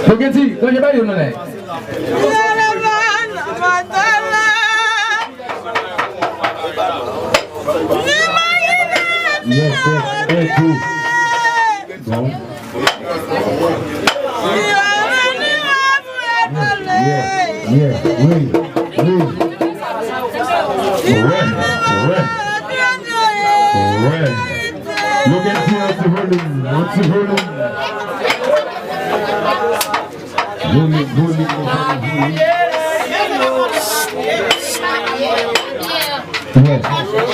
Poketi, kwenye bayi unone? Yes, yes, cool. Go. Yeah, wait. Look at here to Roland. What's the Roland?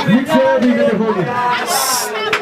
Mix everything in the Roland.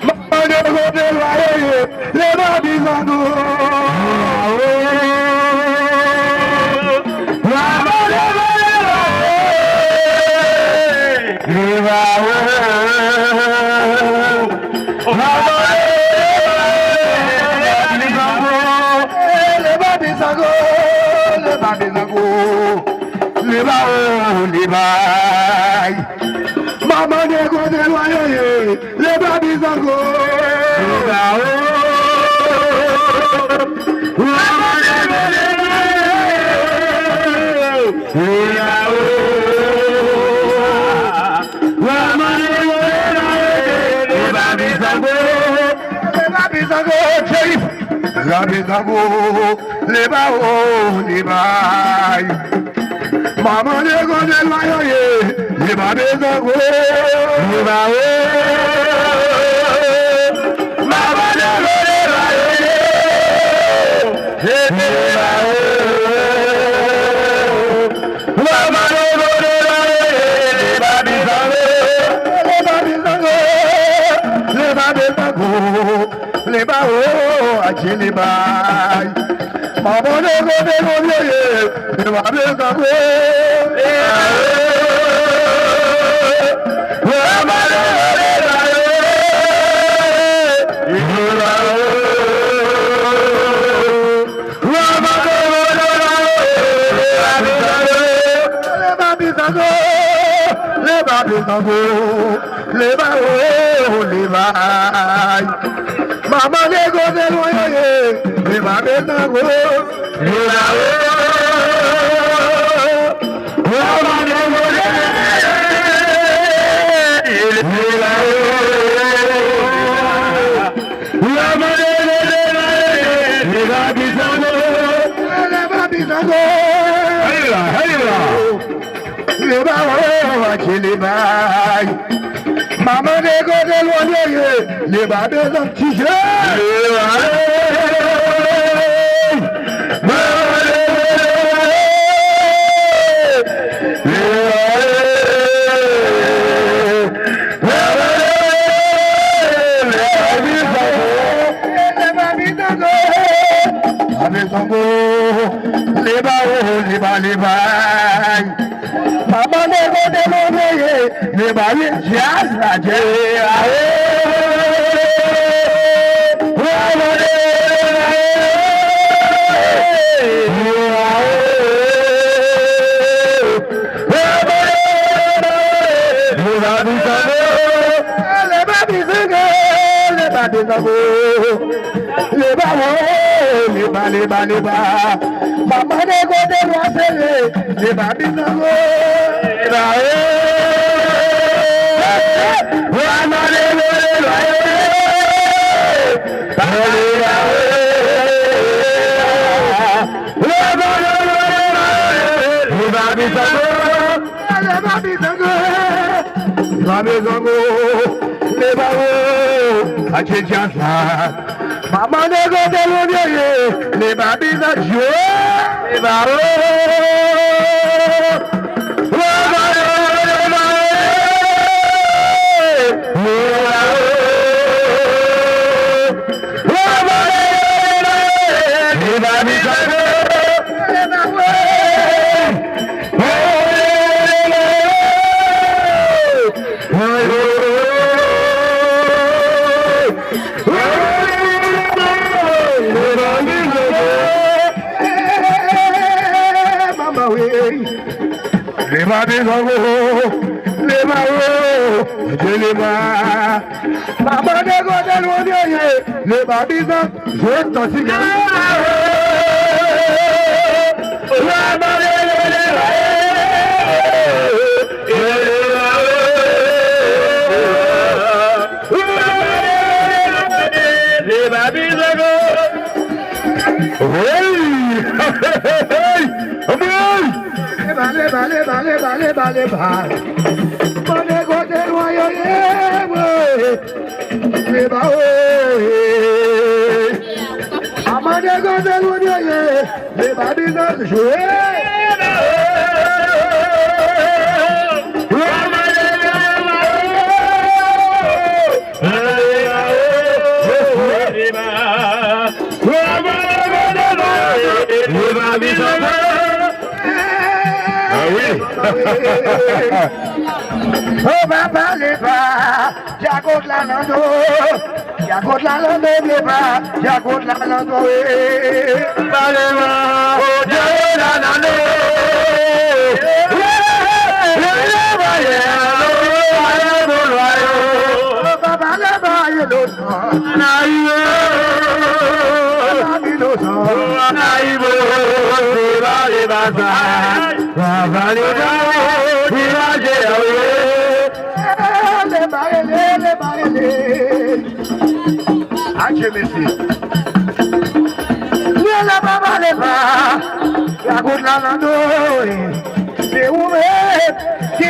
Mama de go de loye, le babi zango. Mama de go de Mama de go de loye, le babi zango. Mama de go de loye, le bao achili bai mama de go ye le ba be ka go mama de go de la ye mama de go de la le ba be ka go le ba be ka go le ba le ba Mama de go de loye, le ba de go, le ba Mama de go de Mama de le ba bi sango, hayla, le ba chili bai. Mama de go de loye, le ba de tije. Mama de go de loye, le ba ye jazz la je. Mama de go de loye, le ba bi zango. Mama de go de loye, Mama de go de loye, le babi na jo, le baro. bas des angles, les barreaux, les bas. Maman de côté loin derrière, les bas des angles, je t'en suis bien. Oh papa les pas, j'accorde la lando, j'accorde la lando les pas, j'accorde la lando Balema, oh j'accorde la lando. Papa les pas y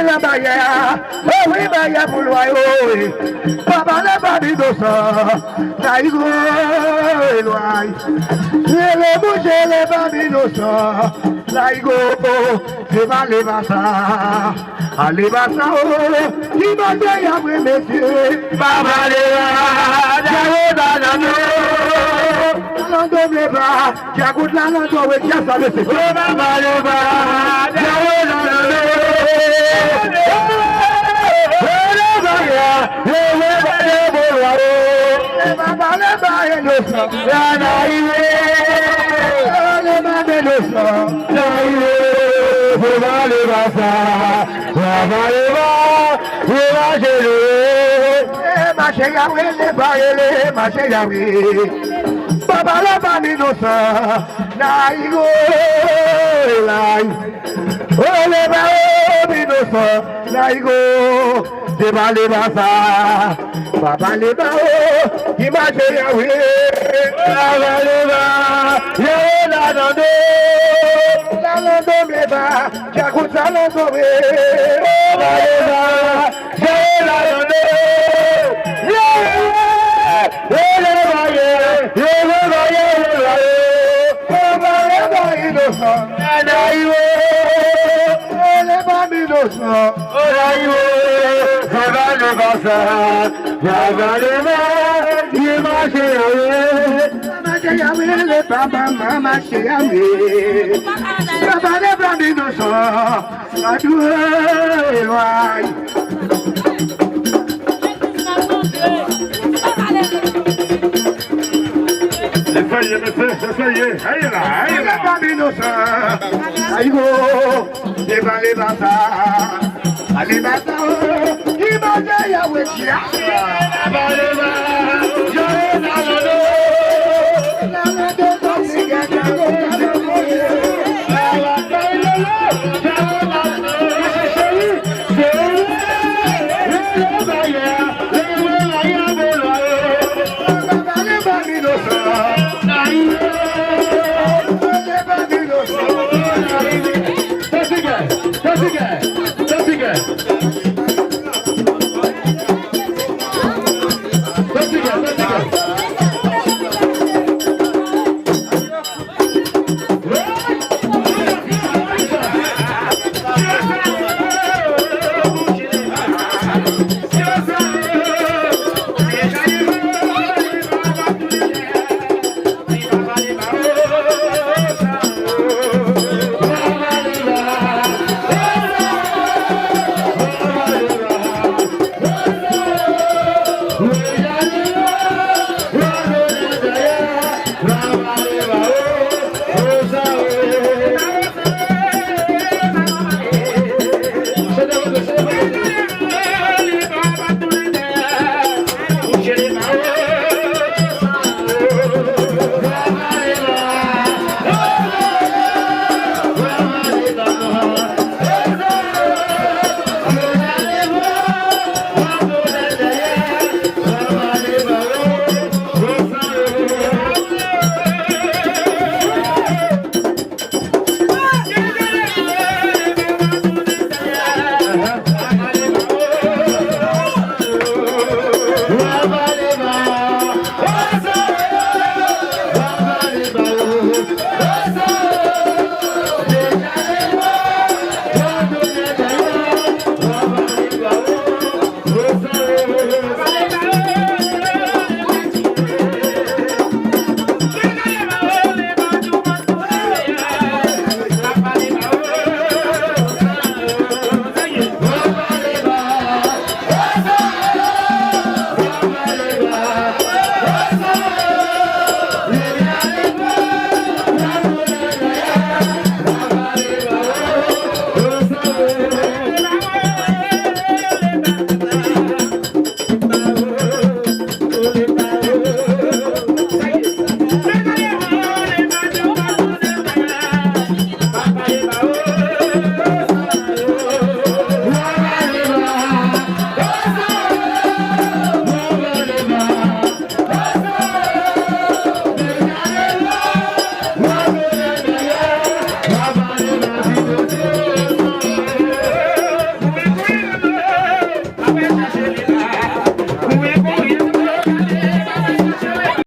la barrière, oh oui, barrière pour le royaume. Papa n'a pas dit de ça, taïgo, loin. Les bouches, les babines de ça, taïgo, c'est pas les bassins. Allez, bassin, qui m'a dit à vous, messieurs. Papa, les bassins, Lando les bras, qui a goûté la lando, oui, qui a savé c'est quoi. Papa, les bras, qui a goûté la lando. Baba la bani no sa, na igo lai. Ole ba obi no sa, na igo. Deba le basa, baba le ba o, imaje yawe. Baba le ba, yawe la lando, la lando me ba, jagusa lando me. Baba le ba, yawe la lando, yawe. Allez,